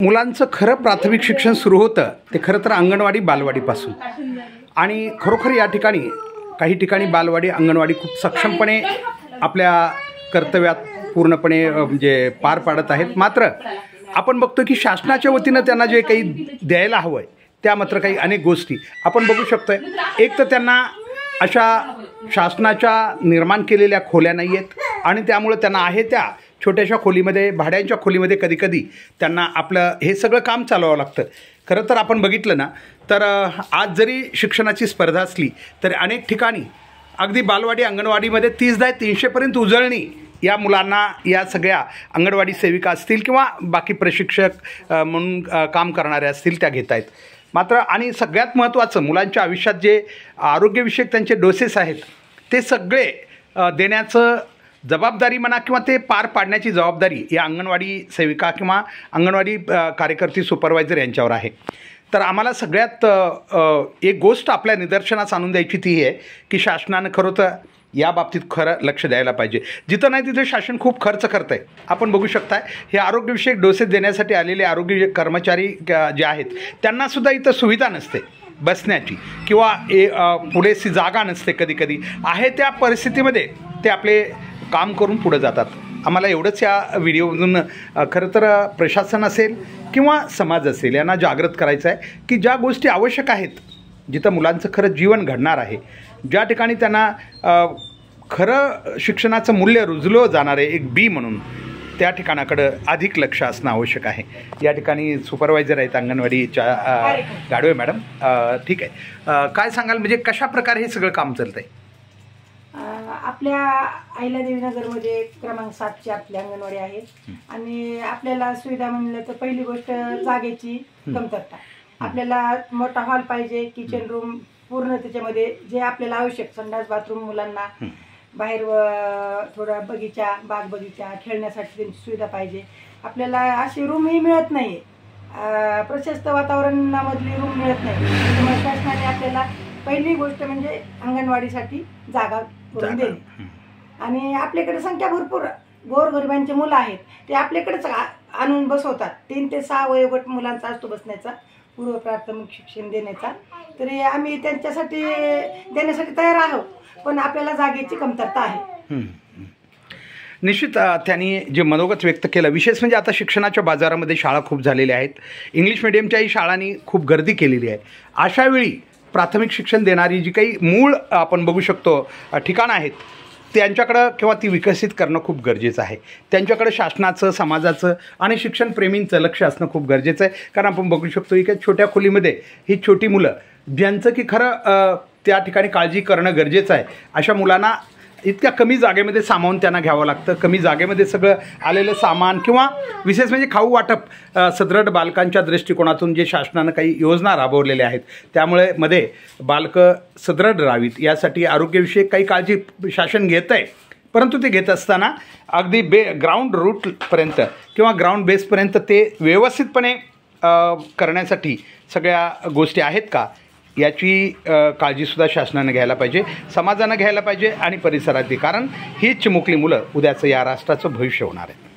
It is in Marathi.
मुलांचं खरं प्राथमिक शिक्षण सुरू होतं ते खरं तर अंगणवाडी बालवाडीपासून. आणि खरोखर या ठिकाणी काही ठिकाणी बालवाडी अंगणवाडी खूप सक्षमपणे आपल्या कर्तव्यात पूर्णपणे म्हणजे पार पाडत आहेत. मात्र आपण बघतो की शासनाच्या वतीनं त्यांना जे काही द्यायला हवं आहे त्या मात्र काही अनेक गोष्टी आपण बघू शकतोय. एक तर त्यांना अशा शासनाच्या निर्माण केलेल्या खोल्या नाही आहेत आणि त्यामुळे त्यांना आहे त्या छोट्याशा खोलीमध्ये भाड्यांच्या खोलीमध्ये कधीकधी त्यांना आपलं हे सगळं काम चालवावं लागतं. खरं तर आपण बघितलं ना तर आज जरी शिक्षणाची स्पर्धा असली तरी अनेक ठिकाणी अगदी बालवाडी अंगणवाडीमध्ये 30-300पर्यंत उजळणी या मुलांना या सगळ्या अंगणवाडी सेविका असतील किंवा बाकी प्रशिक्षक म्हणून काम करणारे असतील त्या घेत आहेत. मात्र आणि सगळ्यात महत्त्वाचं मुलांच्या आयुष्यात जे आरोग्यविषयक त्यांचे डोसेस आहेत ते सगळे देण्याचं जबाबदारी म्हणा किंवा ते पार पाडण्याची जबाबदारी या अंगणवाडी सेविका किंवा अंगणवाडी कार्यकर्ती सुपरवायझर यांच्यावर आहे. तर आम्हाला सगळ्यात एक गोष्ट आपल्या निदर्शनास आणून द्यायची ती आहे की शासनानं खरं तर या बाबतीत खरं लक्ष द्यायला पाहिजे. जिथं नाही तिथे शासन खूप खर्च करतं आहे. आपण बघू शकताय हे आरोग्यविषयक डोसेस देण्यासाठी आलेले आरोग्य कर्मचारी जे आहेत त्यांनासुद्धा इथं सुविधा नसते बसण्याची किंवा पुरेशी जागा नसते. कधीकधी आहे त्या परिस्थितीमध्ये ते आपले काम करून पुढे जातात. आम्हाला एवढंच या व्हिडिओमधून खरं तर प्रशासन असेल किंवा समाज असेल यांना जागृत करायचं आहे की ज्या गोष्टी आवश्यक आहेत जिथं मुलांचं खरं जीवन घडणार आहे ज्या ठिकाणी त्यांना खरं शिक्षणाचं मूल्य रुजलं जाणार आहे एक बी म्हणून त्या ठिकाणाकडं अधिक लक्ष असणं आवश्यक आहे. या ठिकाणी सुपरवायझर आहेत अंगणवाडीच्या गाडवे मॅडम. ठीक आहे, काय सांगाल म्हणजे कशा प्रकारे हे सगळं काम चालतं आहे? आपल्या अहिल्यादेवी नगरमध्ये क्रमांक 7ची आपली अंगणवाडी आहे आणि आपल्याला सुविधा म्हणलं तर पहिली गोष्ट जागेची कमतरता. आपल्याला मोठा हॉल पाहिजे, किचन रूम पूर्ण त्याच्यामध्ये जे आपल्याला आवश्यक संडास बाथरूम मुलांना बाहेर थोडा बगीचा बाग बगीचा खेळण्यासाठी त्यांची सुविधा पाहिजे. आपल्याला अशी रूमही मिळत नाही, प्रशस्त वातावरणामधली रूम मिळत नाही. त्यामुळे शासनाने आपल्याला पहिली गोष्ट म्हणजे अंगणवाडीसाठी जागा करून देणे. आणि आपल्याकडे संख्या भरपूर गोरगरिबांची मुलं आहेत ते आपल्याकडेच आणून बसवतात. 3 ते 6 वयोगट मुलांचा असतो बसण्याचा पूर्व प्राथमिक शिक्षण देण्याचा. तरी आम्ही त्यांच्यासाठी देण्यासाठी तयार आहोत पण आपल्याला जागेची कमतरता आहे. निश्चित त्यांनी जे मनोगत व्यक्त केलं विशेष म्हणजे आता शिक्षणाच्या बाजारामध्ये शाळा खूप झालेल्या आहेत. इंग्लिश मिडियमच्याही शाळांनी खूप गर्दी केलेली आहे. अशावेळी प्राथमिक शिक्षण देणारी जी काही मूळ आपण बघू शकतो ठिकाणं आहेत त्यांच्याकडं किंवा ती विकसित करणं खूप गरजेचं आहे. त्यांच्याकडं शासनाचं समाजाचं आणि शिक्षणप्रेमींचं लक्ष असणं खूप गरजेचं आहे. कारण आपण बघू शकतो की छोट्या खोलीमध्ये ही छोटी मुलं ज्यांचं की खरं त्या ठिकाणी काळजी करणं गरजेचं आहे अशा मुलांना इतक्या कमी जागेमध्ये सामावून त्यांना घ्यावं लागतं. कमी जागेमध्ये सगळं आलेलं सामान किंवा विशेष म्हणजे खाऊ वाटप सदृढ बालकांच्या दृष्टिकोनातून जे शासनानं काही योजना राबवलेल्या आहेत त्यामुळे मध्ये बालकं सदृढ राहावीत यासाठी आरोग्यविषयक काही काळजी शासन घेतं आहे. परंतु ते घेत असताना अगदी ग्राउंड रूटपर्यंत किंवा ग्राउंड बेसपर्यंत ते व्यवस्थितपणे करण्यासाठी सगळ्या गोष्टी आहेत का याची काळजीसुद्धा शासनानं घ्यायला पाहिजे, समाजानं घ्यायला पाहिजे आणि परिसरातली. कारण हीच चिमुकली मुलं उद्याचं या राष्ट्राचं भविष्य होणार आहे.